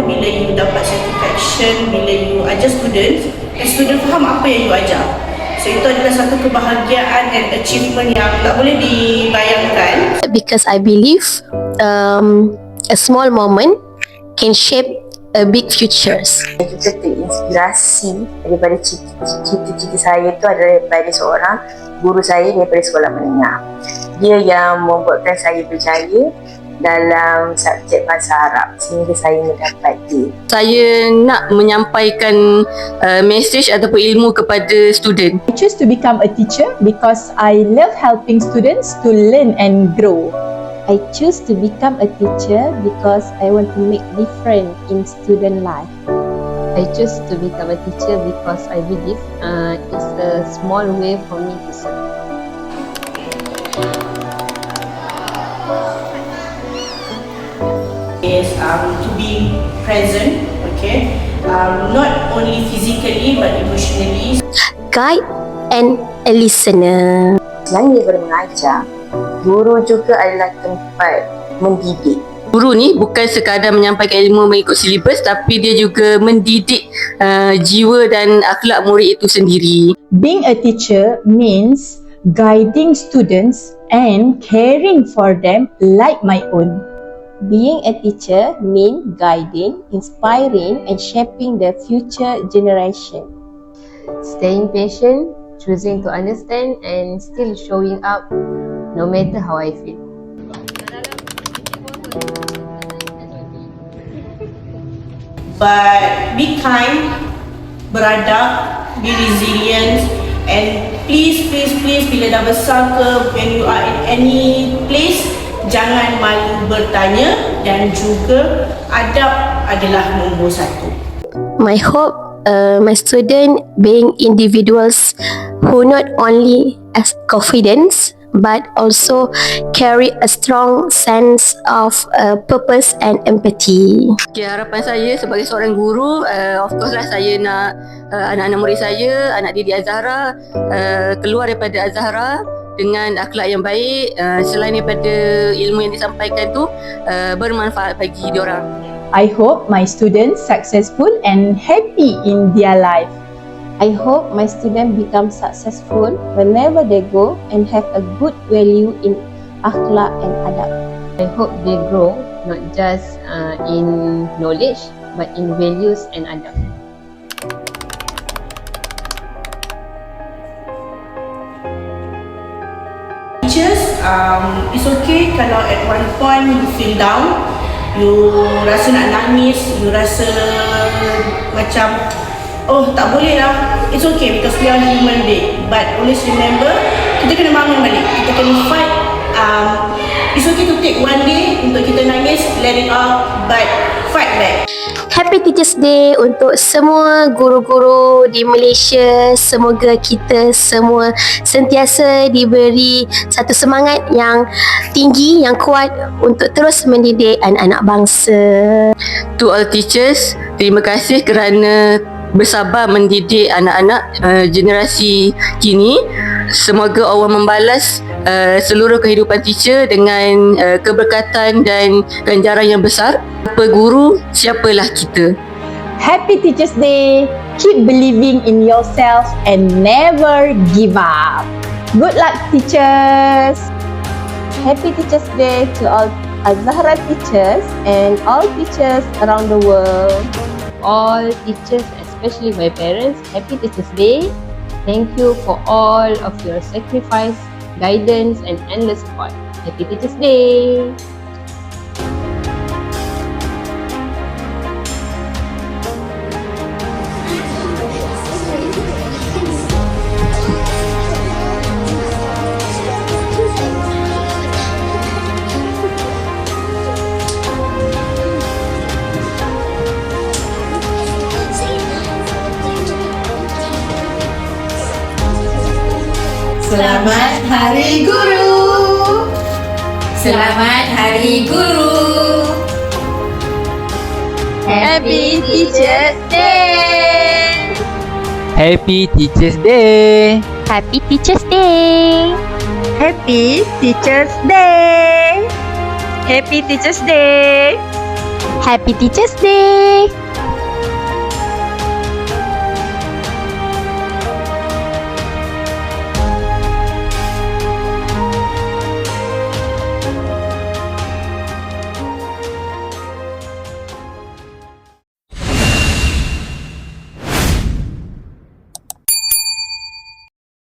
bangga bila you dapat satisfaction, bila you ajar students dan student faham apa yang you ajar. So itu adalah satu kebahagiaan dan achievement yang tak boleh dibayangkan. Because I believe a small moment can shape a big futures. Kita terinspirasi daripada cita-cita saya tu adalah daripada seorang guru saya daripada sekolah menengah. Dia yang membuatkan saya berjaya dalam subjek bahasa Arab sehingga saya mendapat D. Saya nak menyampaikan message ataupun ilmu kepada student. I choose to become a teacher because I love helping students to learn and grow. I choose to become a teacher because I want to make difference in student life. I choose to become a teacher because I believe it's a small way for me to serve. Is to be present, okay, not only physically but emotionally. Guide and a listener. Selain daripada mengajar, guru juga adalah tempat mendidik. Guru ni bukan sekadar menyampaikan ilmu mengikut silibus, tapi dia juga mendidik jiwa dan akhlak murid itu sendiri. Being a teacher means guiding students and caring for them like my own. Being a teacher means guiding, inspiring and shaping the future generation. Staying patient, choosing to understand and still showing up no matter how I feel. But be kind, beradab, be resilient, and please bila dah besar ke, when you are in any place, jangan malu bertanya dan juga adab adalah nombor satu. My hope my student being individuals who not only has confidence but also carry a strong sense of purpose and empathy. Okay, harapan saya sebagai seorang guru, of course lah saya nak anak-anak murid saya, anak didik Azhara keluar daripada Azhara dengan akhlak yang baik, selain daripada ilmu yang disampaikan tu bermanfaat bagi diorang. I hope my students successful and happy in their life. I hope my students become successful whenever they go and have a good value in akhlak and adab. I hope they grow not just in knowledge but in values and adab. Teachers, it's okay kalau at one point you feel down, you rasa nak nangis, you rasa macam oh tak boleh lah. It's okay because we are human being. But always remember, kita kena bangun balik, kita kena fight. It's okay to take one day untuk kita nangis, let it out, but fight back. Happy Teachers Day untuk semua guru-guru di Malaysia. Semoga kita semua sentiasa diberi satu semangat yang tinggi, yang kuat untuk terus mendidik anak-anak bangsa. To all teachers, terima kasih kerana bersabar mendidik anak-anak generasi kini. Semoga Allah membalas seluruh kehidupan teacher dengan keberkatan dan ganjaran yang besar. Apa guru, siapalah kita. Happy Teachers Day. Keep believing in yourself and never give up. Good luck, teachers. Happy Teachers Day to all Azhara teachers and all teachers around the world. All teachers, especially my parents, Happy Teachers Day. Thank you for all of your sacrifice, guidance and endless support. Happy Teachers Day. Selamat Hari Guru. Selamat Hari Guru. Happy Teachers Day. Happy Teachers Day. Happy Teachers Day. Happy Teachers Day. Happy Teachers Day. Happy Teachers Day.